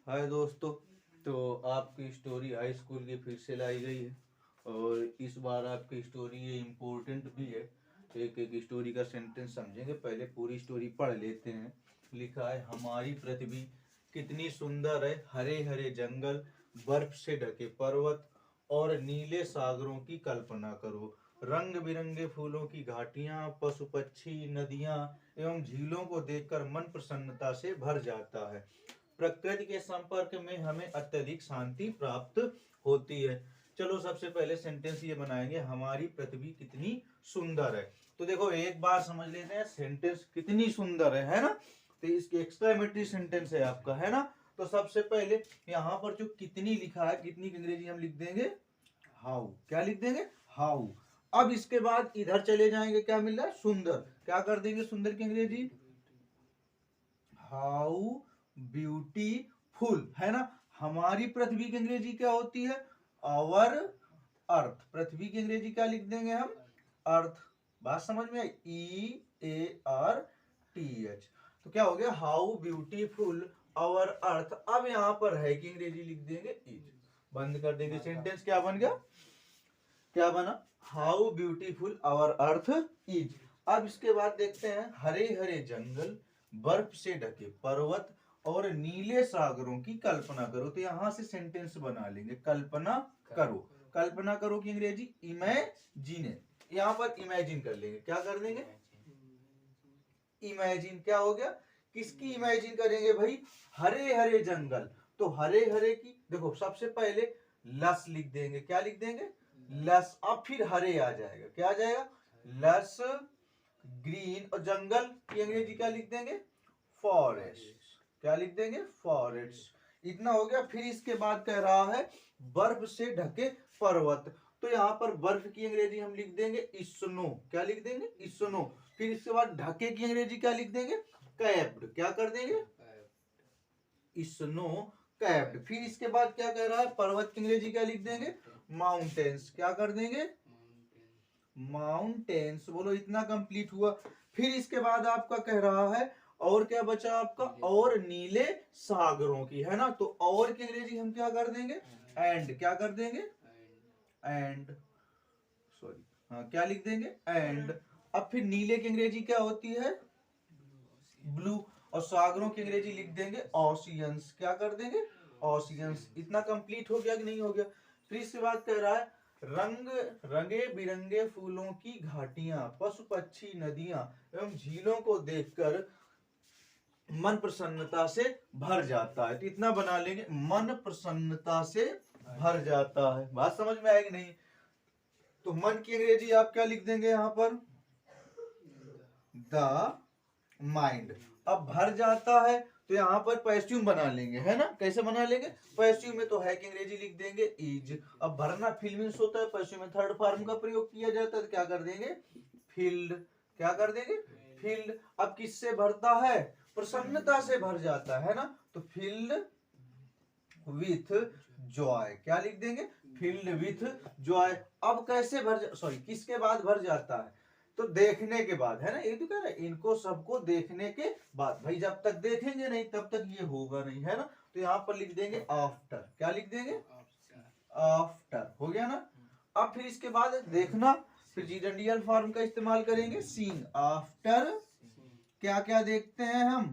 हाय दोस्तों। तो आपकी स्टोरी हाई स्कूल की फिर से लाई गई है और इस बार आपकी स्टोरी ये इम्पोर्टेंट भी है। एक एक स्टोरी का सेंटेंस समझेंगे, पहले पूरी स्टोरी पढ़ लेते हैं। लिखा है, हमारी पृथ्वी कितनी सुंदर है, हरे हरे जंगल, बर्फ से ढके पर्वत और नीले सागरों की कल्पना करो। रंग बिरंगे फूलों की घाटियां, पशु पक्षी, नदियां एवं झीलों को देखकर मन प्रसन्नता से भर जाता है। प्रकृति के संपर्क में हमें अत्यधिक शांति प्राप्त होती है। चलो सबसे पहले सेंटेंस ये बनाएंगे, हमारी पृथ्वी कितनी सुंदर है। तो देखो एक बार समझ लेते हैं सेंटेंस कितनी सुंदर है ना। तो इसके एक्सक्लेमेटरी सेंटेंस है आपका, है ना। तो सबसे पहले यहाँ पर जो कितनी लिखा है, कितनी की अंग्रेजी हम लिख देंगे हाउ। क्या लिख देंगे? हाउ। अब इसके बाद इधर चले जाएंगे, क्या मिल रहा है? सुंदर। क्या कर देंगे सुंदर की अंग्रेजी? हाउ ब्यूटीफुल, है ना। हमारी पृथ्वी की अंग्रेजी क्या होती है? Our earth. पृथ्वी की अंग्रेजी क्या लिख देंगे हम? अर्थ। बात समझ में आई? EARTH। तो क्या हो गया? How beautiful our earth. अब यहां पर है की अंग्रेजी लिख देंगे इज। बंद कर देंगे सेंटेंस। क्या बन गया? क्या बना? How beautiful our earth is. अब इसके बाद देखते हैं, हरे हरे जंगल, बर्फ से ढके पर्वत और नीले सागरों की कल्पना करो। तो यहां से सेंटेंस बना लेंगे, कल्पना करो। कल्पना करो की अंग्रेजी इमेजिन। यहां पर इमेजिन कर लेंगे। क्या कर देंगे? इमेजिन। क्या हो गया? किसकी इमेजिन करेंगे भाई? हरे हरे जंगल। तो हरे हरे की देखो, सबसे पहले लस लिख देंगे। क्या लिख देंगे? लस। अब फिर हरे आ जाएगा। क्या आ जाएगा? लस ग्रीन। और जंगल की अंग्रेजी क्या लिख देंगे? फॉरेस्ट। क्या लिख देंगे? फॉरेस्ट। इतना हो गया। फिर इसके बाद कह रहा है बर्फ से ढके पर्वत। तो यहाँ पर बर्फ की अंग्रेजी हम लिख देंगे स्नो। क्या लिख देंगे? स्नो। फिर इसके बाद ढके की अंग्रेजी क्या लिख देंगे? कैप्ड। क्या कर देंगे? Snow capped. फिर इसके बाद क्या कह रहा है? पर्वत की अंग्रेजी क्या लिख देंगे? माउंटेन्स। क्या कर देंगे? माउंटेन्स। बोलो इतना कंप्लीट हुआ। फिर इसके बाद आपका कह रहा है और क्या बचा आपका? और नीले सागरों की, है ना। तो और की अंग्रेजी हम क्या कर देंगे? एंड। क्या कर देंगे? एंड। सॉरी, हाँ, क्या लिख देंगे? एंड। अब फिर नीले की अंग्रेजी क्या होती है? ब्लू। और सागरों की अंग्रेजी लिख देंगे ओशियंस। क्या कर देंगे? ओशियंस। इतना कंप्लीट हो गया कि नहीं हो गया? फिर इसके बाद कह रहा है रंग रंगे बिरंगे फूलों की घाटियां, पशु पक्षी, नदियां एवं झीलों को देखकर मन प्रसन्नता से भर जाता है। तो इतना बना लेंगे, मन प्रसन्नता से भर जाता है। बात समझ में आएगी नहीं? तो मन की अंग्रेजी आप क्या लिख देंगे यहाँ पर? The mind. अब भर जाता है तो यहाँ पर पैसिव बना लेंगे, है ना। कैसे बना लेंगे? पैसिव में तो है कि अंग्रेजी लिख देंगे इज। अब भरना फीलिंग्स होता है, पैसिव में थर्ड फॉर्म का प्रयोग किया जाता है। तो क्या कर देंगे? फील्ड। क्या कर देंगे? फील्ड। अब किससे भरता है? प्रसन्नता से भर जाता है ना। तो फील्ड विथ जॉय। क्या लिख देंगे? Field with Joy. अब कैसे भर सॉरी किसके बाद भर जाता है? तो देखने के बाद, है ना। ये तो कह रहा है इनको सबको देखने के बाद। भाई जब तक देखेंगे नहीं तब तक ये होगा नहीं, है ना। तो यहाँ पर लिख देंगे आफ्टर। क्या लिख देंगे? आफ्टर। हो गया ना। अब फिर इसके बाद देखना, फिर जीडेंडियल फॉर्म का इस्तेमाल करेंगे, सीइंग। आफ्टर क्या क्या देखते हैं हम?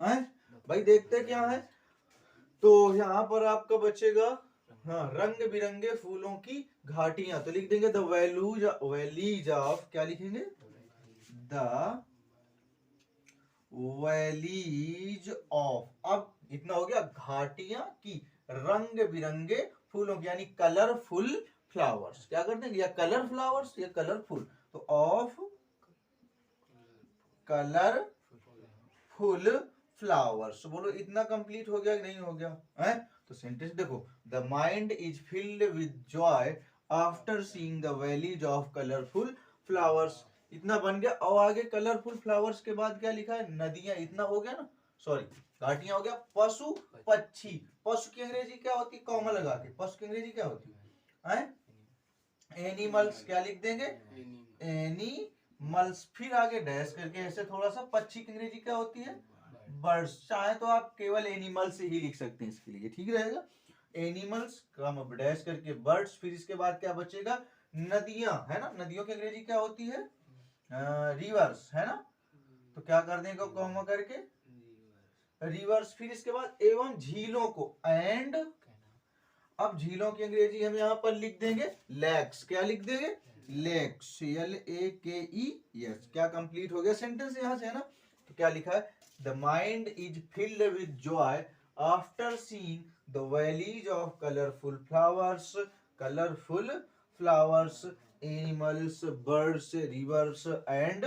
हैं? भाई देखते क्या है? तो यहाँ पर आपका बचेगा, हाँ, रंग बिरंगे फूलों की घाटियां। तो लिख देंगे द वैलीज ऑफ। क्या लिखेंगे? The valleys of. अब इतना हो गया, घाटियां की रंग बिरंगे फूलों की, यानी कलरफुल फ्लावर्स। क्या कर देंगे? या कलर फ्लावर्स या कलरफुल। तो ऑफ कलरफुल फ्लावर्स। बोलो इतना कंप्लीट हो गया कि नहीं हो गया? है। तो सेंटेंस देखो, the mind is filled with joy after seeing the valleys of colourful flowers. इतना बन गया। और आगे कलरफुल फ्लावर्स के बाद क्या लिखा है? नदियां। इतना हो गया ना। सॉरी, घाटियां हो गया। पशु पक्षी। पशु की अंग्रेजी क्या होती है? कॉमा लगा के। पशु की अंग्रेजी क्या होती है? एनिमल्स। क्या लिख देंगे? एनिमल्स। फिर आगे डैश करके ऐसे थोड़ा सा। पक्षी की अंग्रेजी क्या होती है? बर्ड्स, चाहे तो आप केवल एनिमल्स ही लिख सकते हैं, इसके लिए ठीक रहेगा। एनिमल्स कम डैश करके बर्ड्स, फिर इसके बाद क्या बचेगा, नदियां, है ना, नदियों की अंग्रेजी क्या होती है, रिवर्स, है ना, तो क्या कर देंगे कॉमा करके रिवर्स, फिर इसके बाद एवं झीलों को, एंड अब झीलों की अंग्रेजी हम यहाँ पर लिख देंगे लेक्स, क्या लिख देंगे, लेक्स, LAKE, क्या कंप्लीट हो गया सेंटेंस यहाँ से, है ना। तो क्या लिखा है, the mind is filled with joy after seeing the valleys of colourful flowers, animals, birds, rivers and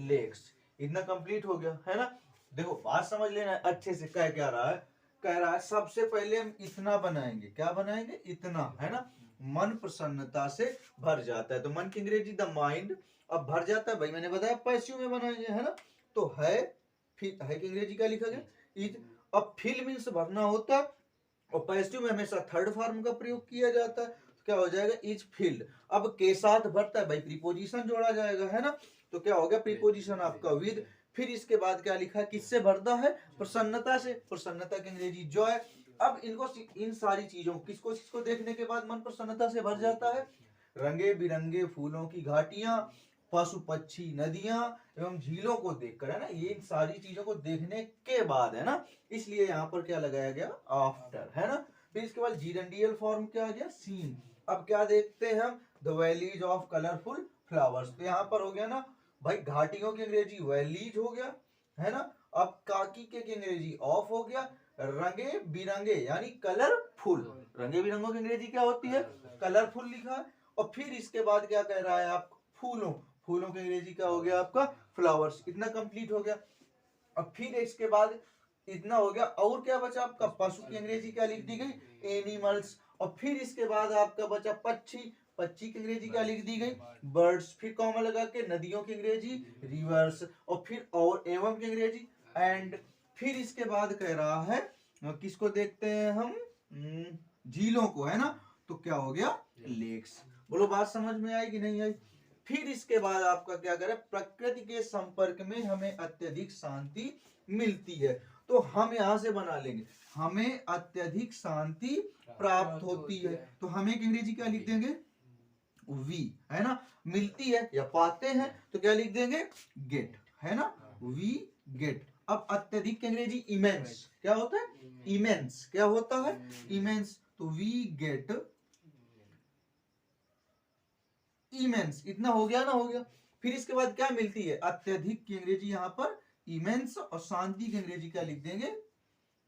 lakes. इतना कंप्लीट हो गया, है ना। देखो बात समझ लेना अच्छे से, क्या रहा है, कह रहा है सबसे पहले हम इतना बनाएंगे, क्या बनाएंगे, इतना, है ना। मन प्रसन्नता से भर जाता है, तो मन की अंग्रेजी द माइंड, अब भर जाता है भाई मैंने बताया पैसिव में बनाएंगे, है ना। तो है, फिर है की अंग्रेजी क्या लिखा गया, इज। अब फिल मीन्स भरना होता है, और पैसिव में हमेशा थर्ड फॉर्म का प्रयोग किया जाता है, तो क्या हो जाएगा, इज फिल्ड। अब के साथ भरता है भाई, प्रीपोजिशन जोड़ा जाएगा, है ना। तो क्या हो गया, प्रीपोजिशन आपका विद, फिर इसके बाद क्या लिखा है, किससे भरता है, प्रसन्नता से, प्रसन्नता की अंग्रेजी जॉय। अब इनको, इन सारी चीजों किसको किसको देखने के बाद मन प्रसन्नता से भर जाता है, रंगे बिरंगे फूलों की घाटियां, पशु पक्षी, नदियां एवं झीलों को देखकर, है ना, ये सारी चीजों को देखने के बाद, है ना, इसलिए यहाँ पर क्या लगाया गया, आफ्टर, है ना। फिर इसके बाद जीरेंडियल फॉर्म क्या आ गया, सीन। अब क्या देखते हैं हम, the valleys of colourful flowers, तो यहाँ पर हो गया ना भाई, घाटियों की अंग्रेजी वैलीज हो गया, है ना। अब काकी के अंग्रेजी ऑफ हो गया, रंगे बिरंगे यानी कलरफुल, रंगे बिरंगों की अंग्रेजी क्या होती है, कलरफुल लिखा है। और फिर इसके बाद क्या कह रहा है आप, फूलों, फूलों की अंग्रेजी क्या हो गया आपका, फ्लावर्स, इतना कंप्लीट हो गया। अब फिर इसके बाद इतना हो गया, और क्या बचा आपका, पशु की अंग्रेजी क्या लिख दी गई, एनिमल्स। और फिर इसके बाद आपका बचा पक्षी, पक्षी की अंग्रेजी क्या लिख दी गई, बर्ड्स, फिर कॉमा लगा के नदियों की अंग्रेजी रिवर्स, और फिर और एवं की अंग्रेजी एंड। फिर इसके बाद कह रहा है किसको देखते हैं हम, झीलों को, है ना। तो क्या हो गया, लेक्स। बोलो बात समझ में आई कि नहीं आई। फिर इसके बाद आपका क्या करें, प्रकृति के संपर्क में हमें अत्यधिक शांति मिलती है, तो हम यहां से बना लेंगे, हमें अत्यधिक शांति प्राप्त होती है, तो हमें अंग्रेजी क्या लिख देंगे, वी, है ना। मिलती है या पाते हैं तो क्या लिख देंगे, गेट, है ना, वी गेट। अब अत्यधिक की अंग्रेजी इमेंस, क्या होता है, इमेंस, क्या होता है, इमेंस, तो वी गेट इमेंस, इतना हो गया ना, हो गया। फिर इसके बाद क्या मिलती है, अत्यधिक की अंग्रेजी यहाँ पर इमेंस, और शांति की अंग्रेजी क्या लिख देंगे,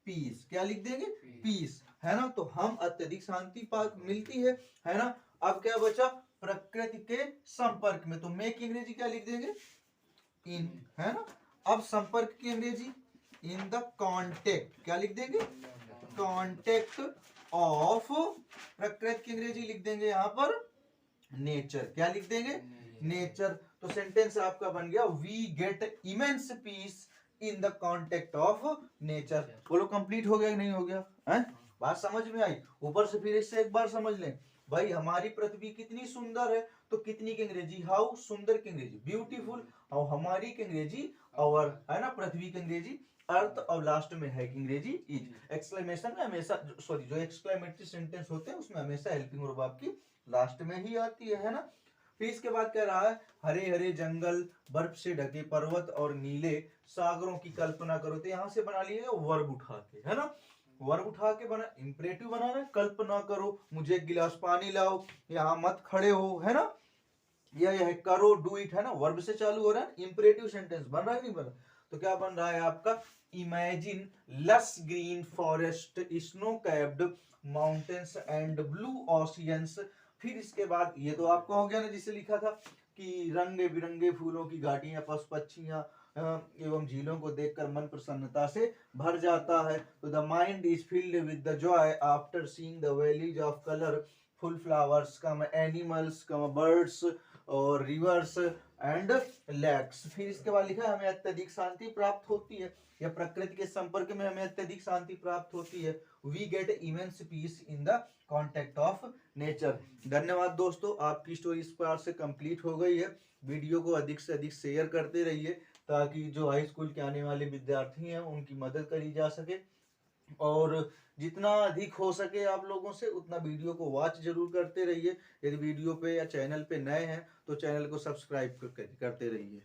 पीस, क्या लिख देंगे, पीस, है ना। तो हम अत्यधिक शांति मिलती है ना। अब क्या बचा, प्रकृति के संपर्क में, तो में की अंग्रेजी क्या लिख देंगे, इन, है ना। अब संपर्क की अंग्रेजी इन द कॉन्टेक्ट, क्या लिख देंगे, कॉन्टेक्ट ऑफ, प्रकृति की अंग्रेजी लिख देंगे यहाँ पर नेचर, क्या लिख देंगे, नेचर। तो सेंटेंस आपका बन गया, we get immense peace in the contact of nature. बोलो कंप्लीट हो गया कि नहीं हो गया, है बात समझ में आई। ऊपर से फिर इससे एक बार समझ लें भाई, हमारी पृथ्वी कितनी सुंदर है, तो कितनी की अंग्रेजी, हाउ, सुंदर की अंग्रेजी ब्यूटीफुल, और हमारी की अंग्रेजी आवर, है ना, पृथ्वी की अंग्रेजी अर्थ, और लास्ट में है की अंग्रेजी इज। एक्सक्लेमेशन में हमेशा, सॉरी, जो एक्सक्लेमेटरी सेंटेंस होते हैं उसमें हमेशा हेल्पिंग वर्ब आपकी लास्ट में ही आती है ना। फिर इसके बाद कह रहा है, हरे हरे जंगल, बर्फ से ढके पर्वत और नीले सागरों की कल्पना करो, तो यहां से बना लिएगा वर्ब उठा के, है ना, वर्ब उठा के बना, इंपरेटिव बना रहे, कल्पना करो, मुझे एक गिलास पानी लाओ, यहाँ मत खड़े हो, है ना, यह करो, डू इट, है ना, वर्ब से चालू हो रहा है, इंपरेटिव सेंटेंस बन रहा है, नहीं बन रहा। तो क्या बन रहा है आपका, इमेजिन लस green forest, snow capped mountains and blue oceans. फिर इसके बाद ये तो आपका हो गया ना, जिसे लिखा था कि रंगे बिरंगे फूलों की घाटियां, पशु पक्षियां एवं झीलों को देखकर मन प्रसन्नता से भर जाता है, तो the mind is filled with the Joy after seeing the valleys of colour full flowers, come animals, come birds और रिवर्स एंड लेक्स। फिर इसके बाद लिखा है, हमें अत्यधिक शांति प्राप्त होती है, या प्रकृति के संपर्क में हमें अत्यधिक शांति प्राप्त होती है, we get immense peace in the contact of nature. धन्यवाद दोस्तों, आपकी स्टोरी इस बार से कंप्लीट हो गई है। वीडियो को अधिक से अधिक शेयर करते रहिए ताकि जो हाई स्कूल के आने वाले विद्यार्थी हैं उनकी मदद करी जा सके। और जितना अधिक हो सके आप लोगों से उतना वीडियो को वॉच जरूर करते रहिए। यदि वीडियो पे या चैनल पे नए हैं तो चैनल को सब्सक्राइब करते रहिए।